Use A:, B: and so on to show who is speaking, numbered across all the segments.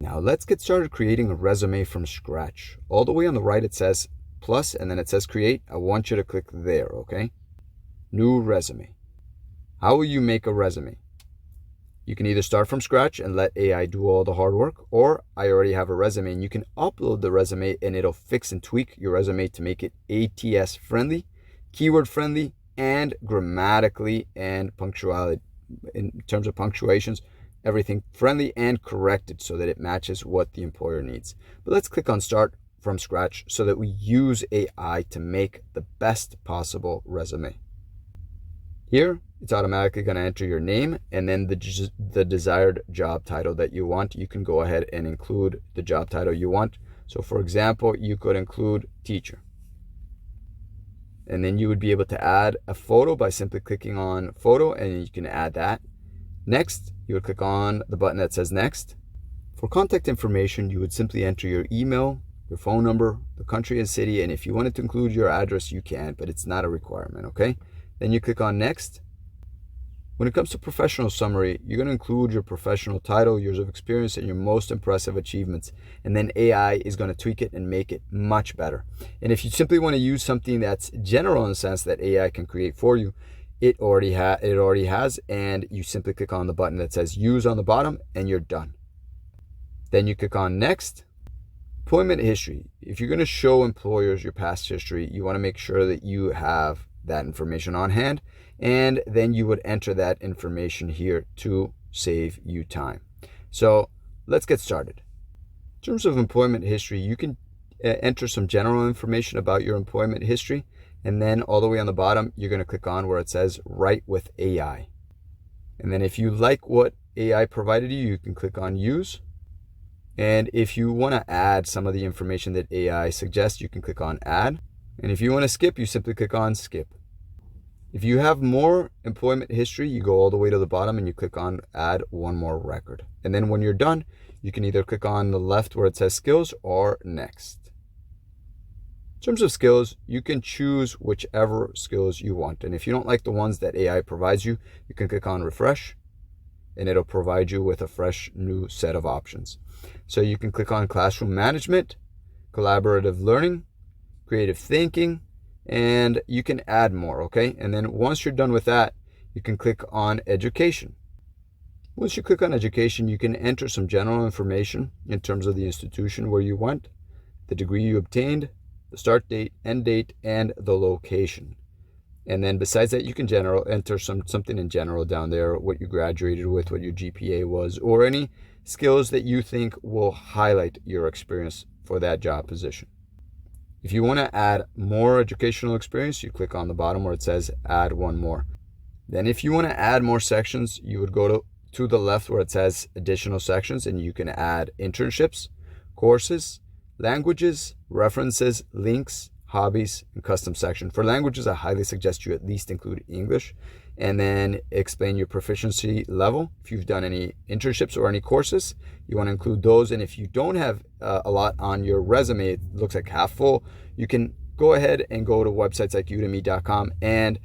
A: Now let's get started creating a resume from scratch. All the way on the right it says plus and then it says create. I want you to click there, okay? New resume. How will you make a resume? You can either start from scratch and let AI do all the hard work, or I already have a resume and you can upload the resume and it'll fix and tweak your resume to make it ATS friendly, keyword friendly, and grammatically and punctuality, in terms of punctuations, everything friendly and corrected so that it matches what the employer needs. But let's click on start from scratch so that we use AI to make the best possible resume. Here, it's automatically going to enter your name and then the desired job title that you want. You can go ahead and include the job title you want. So for example, you could include teacher. And then you would be able to add a photo by simply clicking on photo, and you can add that. Next, you would click on the button that says next. For contact information, you would simply enter your email, your phone number, the country and city, and if you wanted to include your address, you can, but it's not a requirement, okay? Then you click on next. When it comes to professional summary, you're going to include your professional title, years of experience, and your most impressive achievements. And then AI is going to tweak it and make it much better. And if you simply want to use something that's general in the sense that AI can create for you, it already has, and you simply click on the button that says use on the bottom and you're done. Then you click on next. Employment history. If you're going to show employers your past history, you want to make sure that you have that information on hand, and then you would enter that information here to save you time. So let's get started. In terms of employment history, you can enter some general information about your employment history, and then all the way on the bottom, you're going to click on where it says write with AI. And then if you like what AI provided you, you can click on use. And if you want to add some of the information that AI suggests, you can click on add. And if you want to skip, you simply click on skip. If you have more employment history, you go all the way to the bottom and you click on add one more record. And then when you're done, you can either click on the left where it says skills or next. In terms of skills, you can choose whichever skills you want. And if you don't like the ones that AI provides you, you can click on refresh and it'll provide you with a fresh new set of options. So you can click on classroom management, collaborative learning, creative thinking, and you can add more, okay? And then once you're done with that, you can click on education. Once you click on education, you can enter some general information in terms of the institution where you went, the degree you obtained, the start date, end date, and the location. And then besides that, you can enter something in general down there, what you graduated with, what your GPA was, or any skills that you think will highlight your experience for that job position. If you want to add more educational experience, you click on the bottom where it says add one more. Then if you want to add more sections, you would go to the left where it says additional sections, and you can add internships, courses, languages, references, links, hobbies, and custom section. For languages, I highly suggest you at least include English, and then explain your proficiency level. If you've done any internships or any courses, you want to include those. And if you don't have a lot on your resume, it looks like half full, you can go ahead and go to websites like udemy.com and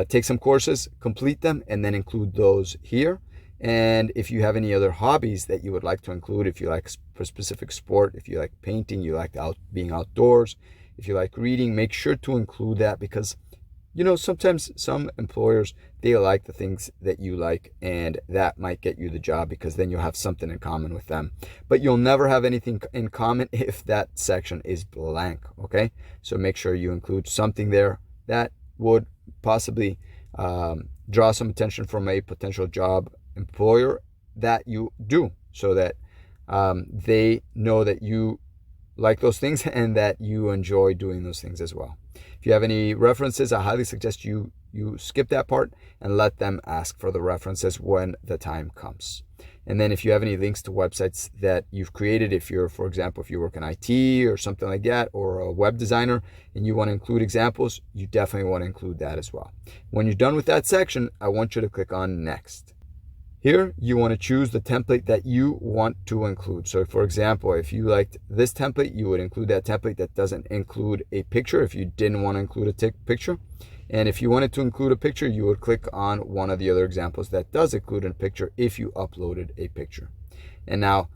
A: take some courses, complete them, and then include those here. And if you have any other hobbies that you would like to include, if you like a specific sport, if you like painting, you like being outdoors, if you like reading, make sure to include that, because you know, sometimes some employers, they like the things that you like, and that might get you the job because then you'll have something in common with them. But you'll never have anything in common if that section is blank, okay? So make sure you include something there that would possibly draw some attention from a potential job employer that you do, so that they know that you like those things and that you enjoy doing those things as well. If you have any references, I highly suggest you skip that part and let them ask for the references when the time comes. And then if you have any links to websites that you've created, if you're, for example, if you work in IT or something like that, or a web designer, and you want to include examples, you definitely want to include that as well. When you're done with that section, I want you to click on next. Here, you want to choose the template that you want to include. So for example, if you liked this template, you would include that template that doesn't include a picture if you didn't want to include a picture. And if you wanted to include a picture, you would click on one of the other examples that does include a picture if you uploaded a picture. And now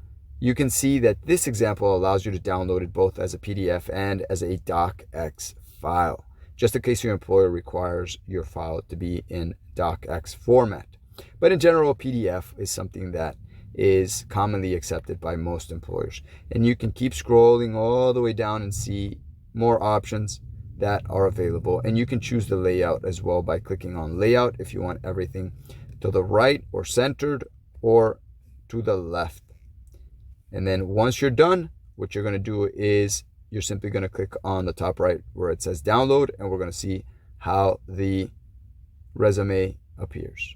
A: you can see that this example allows you to download it both as a PDF and as a docx file, just in case your employer requires your file to be in docx format. But in general, PDF is something that is commonly accepted by most employers. And you can keep scrolling all the way down and see more options that are available. And you can choose the layout as well by clicking on layout if you want everything to the right or centered or to the left. And then once you're done, what you're going to do is you're simply going to click on the top right where it says download, and we're going to see how the resume appears.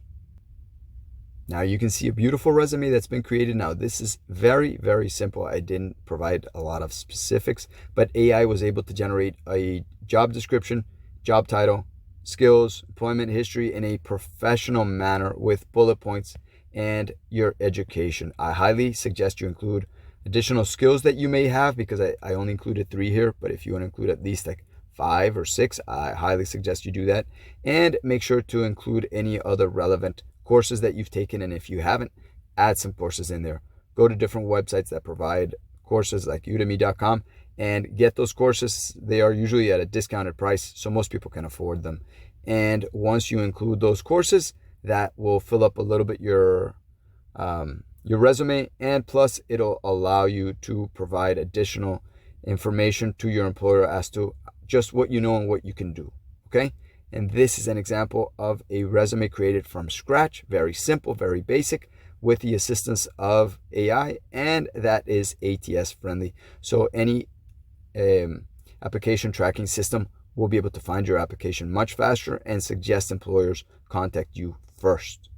A: Now you can see a beautiful resume that's been created. Now this is very, very simple. I didn't provide a lot of specifics, but AI was able to generate a job description, job title, skills, employment history in a professional manner with bullet points and your education. I highly suggest you include additional skills that you may have, because I only included 3 here, but if you want to include at least like 5 or 6, I highly suggest you do that. And make sure to include any other relevant courses that you've taken, and if you haven't, add some courses in there. Go to different websites that provide courses like udemy.com and get those courses. They are usually at a discounted price, so most people can afford them. And once you include those courses, that will fill up a little bit your resume, and plus it'll allow you to provide additional information to your employer as to just what you know and what you can do. Okay? And this is an example of a resume created from scratch, very simple, very basic, with the assistance of AI, and that is ATS friendly. So any application tracking system will be able to find your application much faster and suggest employers contact you first.